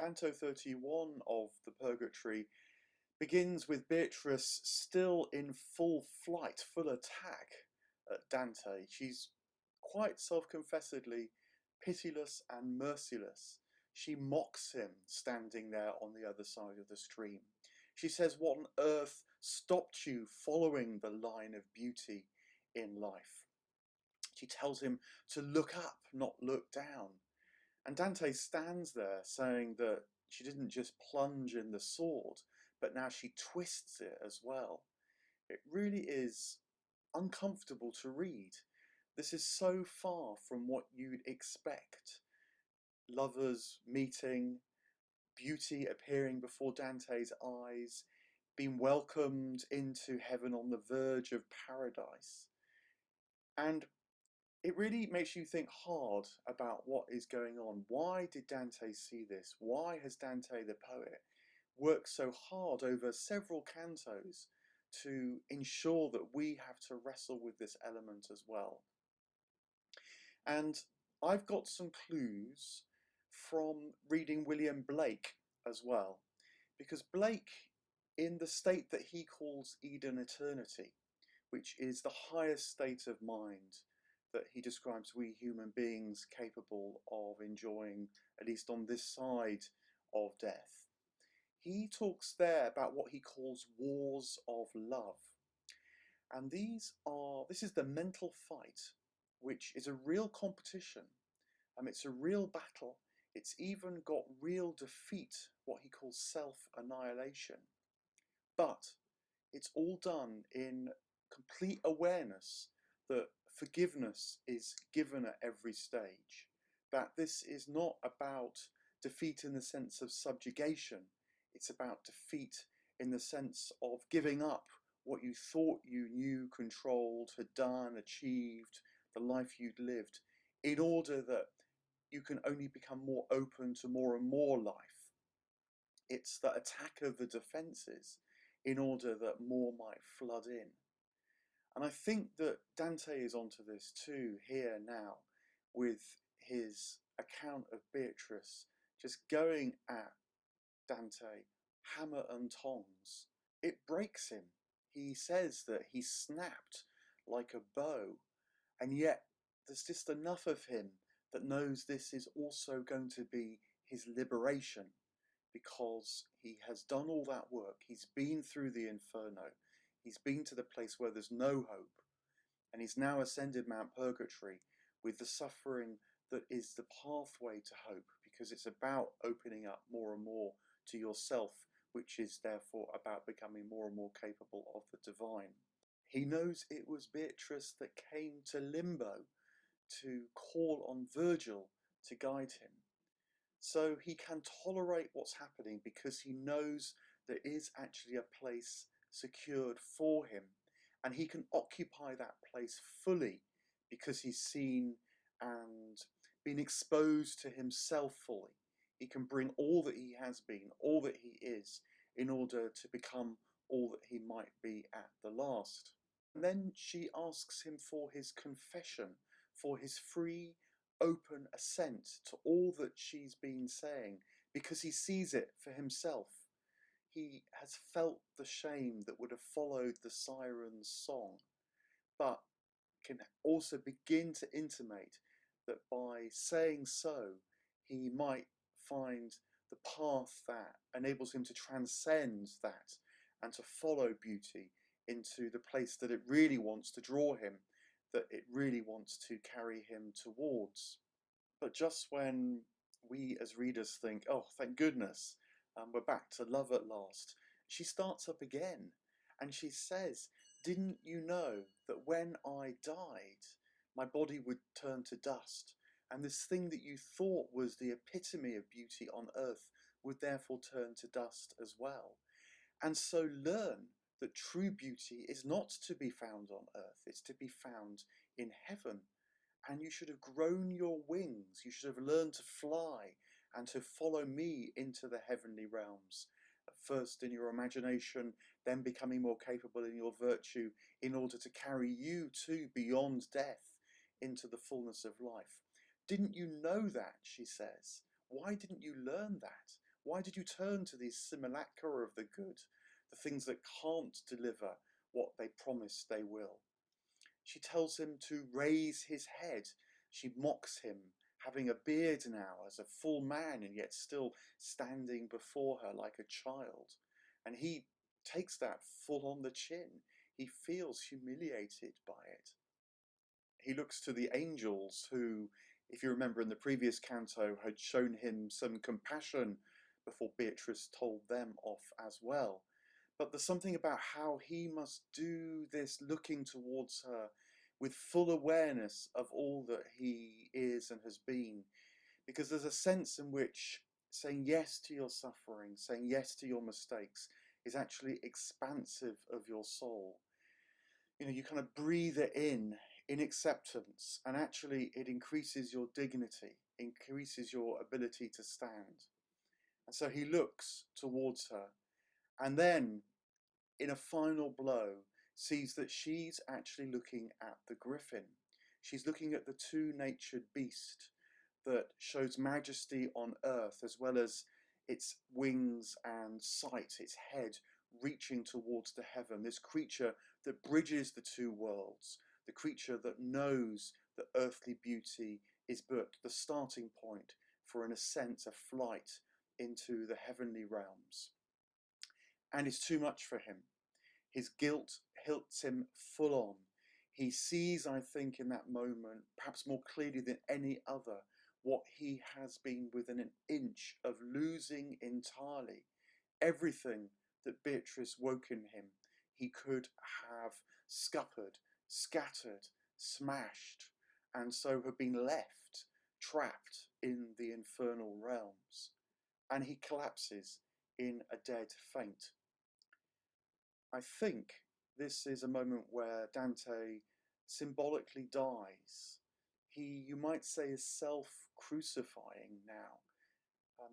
Canto 31 of the Purgatory begins with Beatrice still in full flight, full attack at Dante. She's quite self-confessedly pitiless and merciless. She mocks him standing there on the other side of the stream. She says, "What on earth stopped you following the line of beauty in life?" She tells him to look up, not look down. And Dante stands there saying that she didn't just plunge in the sword, but now she twists it as well. It really is uncomfortable to read. This is so far from what you'd expect. Lovers meeting, beauty appearing before Dante's eyes, being welcomed into heaven on the verge of paradise. And it really makes you think hard about what is going on. Why did Dante see this? Why has Dante the poet worked so hard over several cantos to ensure that we have to wrestle with this element as well? And I've got some clues from reading William Blake as well, because Blake, in the state that he calls Eden Eternity, which is the highest state of mind that he describes we human beings capable of enjoying, at least on this side of death. He talks there about what he calls wars of love. And this is the mental fight, which is a real competition. It's a real battle. It's even got real defeat, what he calls self-annihilation. But it's all done in complete awareness that forgiveness is given at every stage, that this is not about defeat in the sense of subjugation, it's about defeat in the sense of giving up what you thought you knew, controlled, had done, achieved, the life you'd lived, in order that you can only become more open to more and more life. It's the attack of the defences in order that more might flood in. And I think that Dante is onto this too here now with his account of Beatrice just going at Dante hammer and tongs. It breaks him. He says that he snapped like a bow, and yet there's just enough of him that knows this is also going to be his liberation, because he has done all that work. He's been through the inferno. He's been to the place where there's no hope, and he's now ascended Mount Purgatory with the suffering that is the pathway to hope, because it's about opening up more and more to yourself, which is therefore about becoming more and more capable of the divine. He knows it was Beatrice that came to Limbo to call on Virgil to guide him. So he can tolerate what's happening because he knows there is actually a place secured for him, and he can occupy that place fully because he's seen and been exposed to himself fully. He can bring all that he has been, all that he is, in order to become all that he might be at the last. And then she asks him for his confession, for his free, open assent to all that she's been saying, because he sees it for himself. He has felt the shame that would have followed the siren's song, but can also begin to intimate that by saying so, he might find the path that enables him to transcend that and to follow beauty into the place that it really wants to draw him, that it really wants to carry him towards. But just when we as readers think, oh, thank goodness, we're back to love at last, she starts up again and she says, "Didn't you know that when I died, my body would turn to dust, and this thing that you thought was the epitome of beauty on earth would therefore turn to dust as well? And so learn that true beauty is not to be found on earth, it's to be found in heaven. And you should have grown your wings, you should have learned to fly and to follow me into the heavenly realms. At first in your imagination, then becoming more capable in your virtue, in order to carry you too beyond death into the fullness of life. Didn't you know that?" she says. "Why didn't you learn that? Why did you turn to these simulacra of the good, the things that can't deliver what they promise they will? She tells him to raise his head. She mocks him, having a beard now as a full man and yet still standing before her like a child. And he takes that full on the chin. He feels humiliated by it. He looks to the angels who, if you remember in the previous canto, had shown him some compassion before Beatrice told them off as well. But there's something about how he must do this looking towards her with full awareness of all that he is and has been. Because there's a sense in which saying yes to your suffering, saying yes to your mistakes, is actually expansive of your soul. You know, you kind of breathe it in acceptance, and actually it increases your dignity, increases your ability to stand. And so he looks towards her, and then in a final blow sees that she's actually looking at the griffin. She's looking at the two-natured beast that shows majesty on earth, as well as its wings and sight, its head reaching towards the heaven, this creature that bridges the two worlds, the creature that knows that earthly beauty is but the starting point for an ascent, a flight into the heavenly realms. And it's too much for him. His guilt hits him full on. He sees, I think, in that moment, perhaps more clearly than any other, what he has been within an inch of losing entirely. Everything that Beatrice woke in him, he could have scuppered, scattered, smashed, and so have been left trapped in the infernal realms. And he collapses in a dead faint. I think this is a moment where Dante symbolically dies. He, you might say, is self-crucifying now.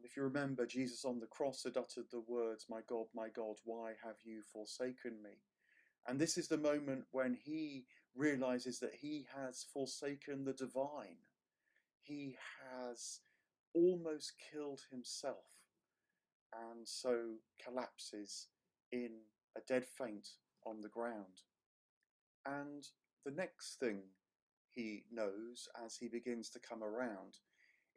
If you remember, Jesus on the cross had uttered the words, my God, why have you forsaken me? And this is the moment when he realizes that he has forsaken the divine. He has almost killed himself, and so collapses in a dead faint on the ground. And the next thing he knows as he begins to come around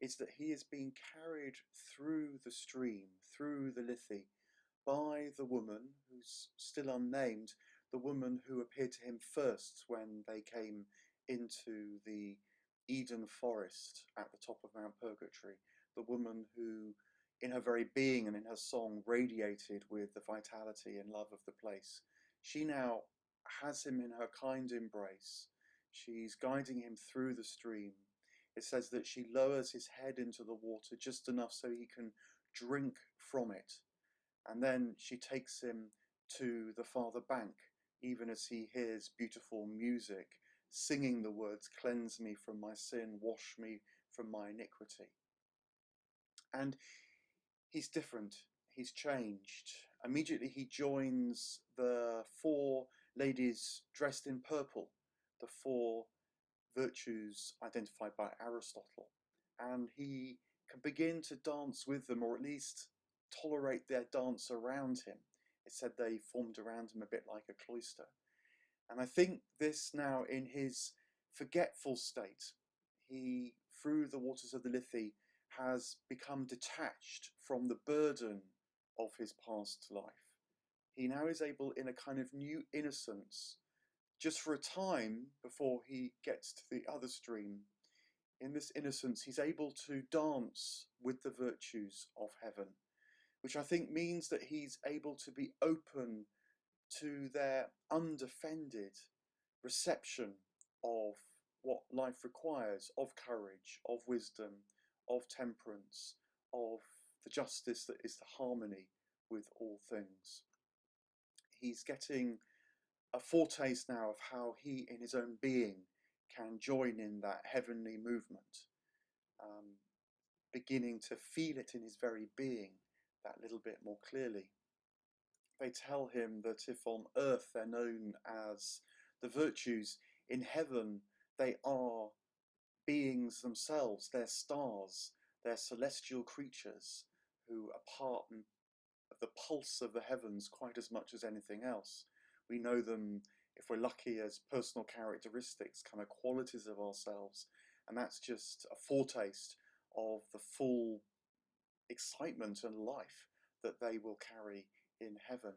is that he is being carried through the stream, through the Lethe, by the woman who's still unnamed, the woman who appeared to him first when they came into the Eden forest at the top of Mount Purgatory, the woman who in her very being and in her song radiated with the vitality and love of the place. She now has him in her kind embrace. She's guiding him through the stream. It says that she lowers his head into the water just enough so he can drink from it. And then she takes him to the farther bank, even as he hears beautiful music, singing the words, cleanse me from my sin, wash me from my iniquity. And he's different, he's changed. Immediately he joins the four ladies dressed in purple, the four virtues identified by Aristotle, and he can begin to dance with them, or at least tolerate their dance around him. It said they formed around him a bit like a cloister. And I think this now, in his forgetful state, he, through the waters of the Lethe, has become detached from the burden of his past life. He now is able, in a kind of new innocence, just for a time before he gets to the other stream, in this innocence, he's able to dance with the virtues of heaven, which I think means that he's able to be open to their undefended reception of what life requires, of courage, of wisdom, of temperance, of the justice that is the harmony with all things. He's getting a foretaste now of how he, in his own being, can join in that heavenly movement, beginning to feel it in his very being that little bit more clearly. They tell him that if on earth they're known as the virtues, in heaven they are beings themselves, they're stars, they're celestial creatures who are part of the pulse of the heavens quite as much as anything else. We know them, if we're lucky, as personal characteristics, kind of qualities of ourselves, and that's just a foretaste of the full excitement and life that they will carry in heaven.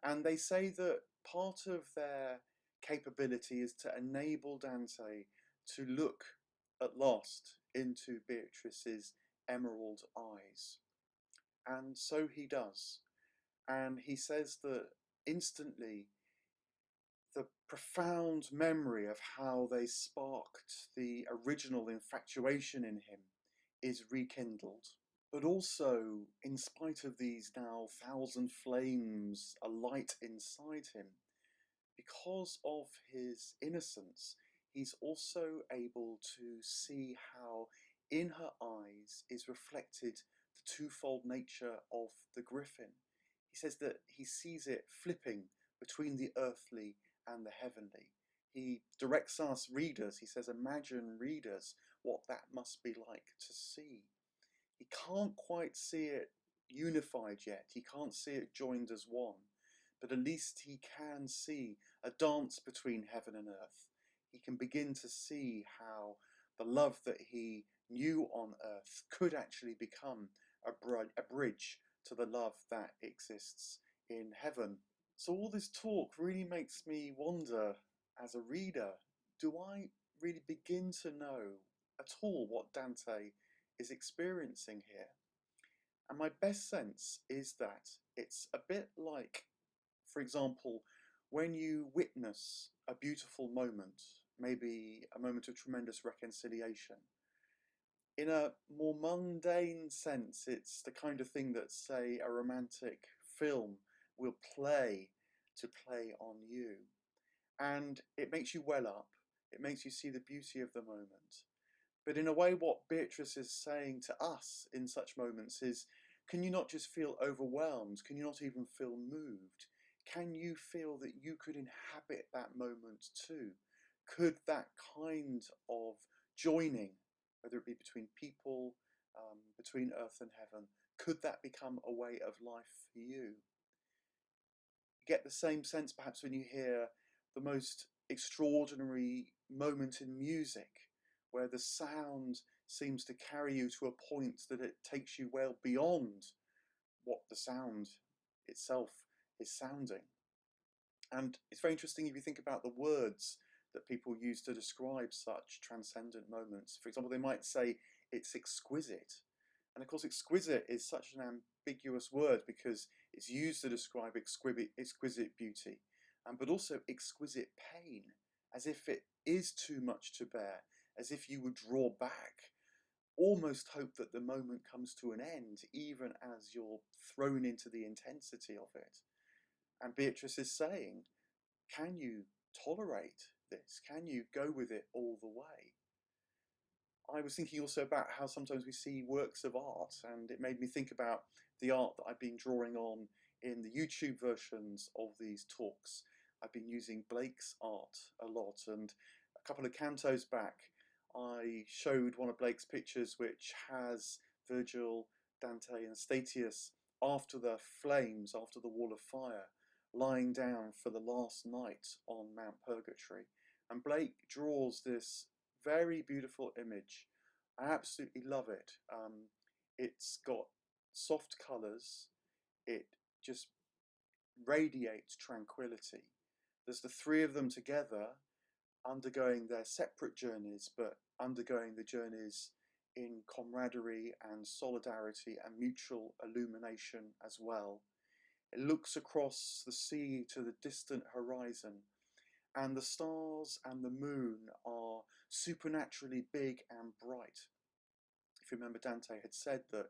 And they say that part of their capability is to enable Dante to look at last into Beatrice's emerald eyes. And so he does. And he says that instantly the profound memory of how they sparked the original infatuation in him is rekindled. But also, in spite of these now thousand flames alight inside him, because of his innocence, he's also able to see how in her eyes is reflected the twofold nature of the griffin. He says that he sees it flipping between the earthly and the heavenly. He directs us readers, he says, imagine readers what that must be like to see. He can't quite see it unified yet, he can't see it joined as one, but at least he can see a dance between heaven and earth. He can begin to see how the love that he knew on earth could actually become a bridge to the love that exists in heaven. So all this talk really makes me wonder, as a reader, do I really begin to know at all what Dante is experiencing here? And my best sense is that it's a bit like, for example, when you witness a beautiful moment, maybe a moment of tremendous reconciliation. In a more mundane sense, it's the kind of thing that, say, a romantic film will play to play on you. And it makes you well up, it makes you see the beauty of the moment. But in a way, what Beatrice is saying to us in such moments is, can you not just feel overwhelmed? Can you not even feel moved? Can you feel that you could inhabit that moment too? Could that kind of joining, whether it be between people, between earth and heaven, could that become a way of life for you? You get the same sense perhaps when you hear the most extraordinary moment in music, where the sound seems to carry you to a point that it takes you well beyond what the sound itself is sounding. And it's very interesting if you think about the words that people use to describe such transcendent moments. For example, they might say it's exquisite. And of course, exquisite is such an ambiguous word because it's used to describe exquisite beauty, but also exquisite pain, as if it is too much to bear, as if you would draw back, almost hope that the moment comes to an end, even as you're thrown into the intensity of it. And Beatrice is saying, can you tolerate this? Can you go with it all the way? I was thinking also about how sometimes we see works of art, and it made me think about the art that I've been drawing on in the YouTube versions of these talks. I've been using Blake's art a lot, and a couple of cantos back I showed one of Blake's pictures which has Virgil, Dante and Statius after the flames, after the wall of fire, lying down for the last night on Mount Purgatory. And Blake draws this very beautiful image. I absolutely love it. It's got soft colours, it just radiates tranquility. There's the three of them together undergoing their separate journeys, but undergoing the journeys in camaraderie and solidarity and mutual illumination as well. It looks across the sea to the distant horizon, and the stars and the moon are supernaturally big and bright. If you remember, Dante had said that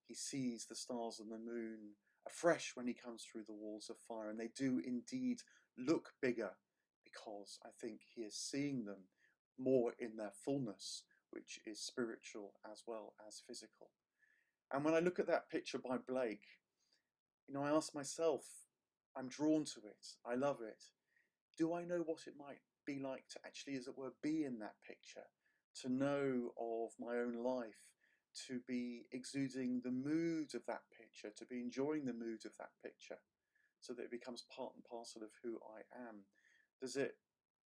he sees the stars and the moon afresh when he comes through the walls of fire, and they do indeed look bigger because I think he is seeing them more in their fullness, which is spiritual as well as physical. And when I look at that picture by Blake, I ask myself, I'm drawn to it, I love it. Do I know what it might be like to actually, as it were, be in that picture? To know of my own life, to be exuding the mood of that picture, to be enjoying the mood of that picture, so that it becomes part and parcel of who I am? Does it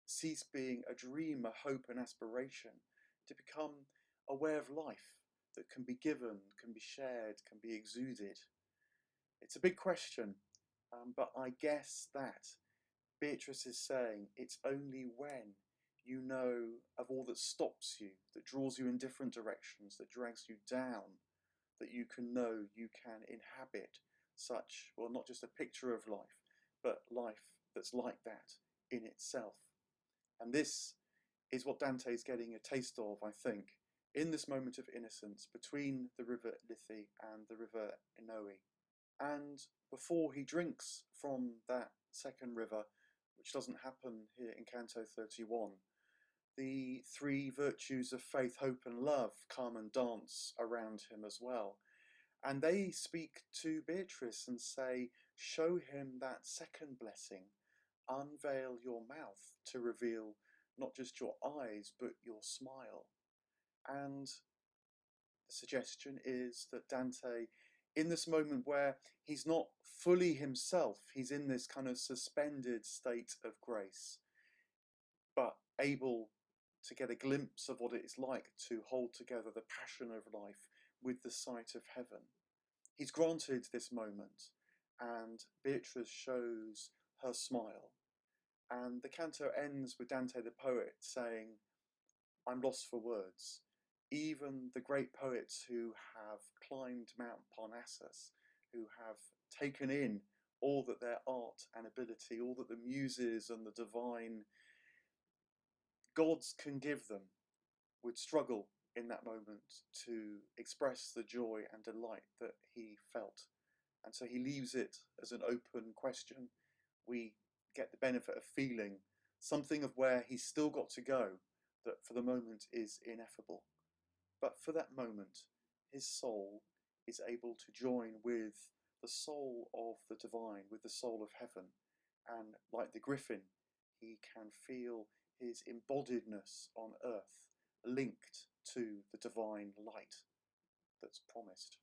cease being a dream, a hope, an aspiration, to become a way of life that can be given, can be shared, can be exuded? It's a big question, but I guess that Beatrice is saying it's only when you know of all that stops you, that draws you in different directions, that drags you down, that you can know you can inhabit such, well, not just a picture of life, but life that's like that in itself. And this is what Dante is getting a taste of, I think, in this moment of innocence between the river Lethe and the river Inoe. And before he drinks from that second river, which doesn't happen here in Canto 31, the three virtues of faith, hope, and love come and dance around him as well. And they speak to Beatrice and say, show him that second blessing. Unveil your mouth to reveal not just your eyes, but your smile. And the suggestion is that Dante, in this moment where he's not fully himself, he's in this kind of suspended state of grace, but able to get a glimpse of what it is like to hold together the passion of life with the sight of heaven. He's granted this moment, and Beatrice shows her smile. And the canto ends with Dante the poet saying, I'm lost for words. Even the great poets who have climbed Mount Parnassus, who have taken in all that their art and ability, all that the muses and the divine gods can give them, would struggle in that moment to express the joy and delight that he felt. And so he leaves it as an open question. We get the benefit of feeling something of where he's still got to go, that for the moment is ineffable. But for that moment, his soul is able to join with the soul of the divine, with the soul of heaven. And like the griffin, he can feel his embodiedness on earth linked to the divine light that's promised.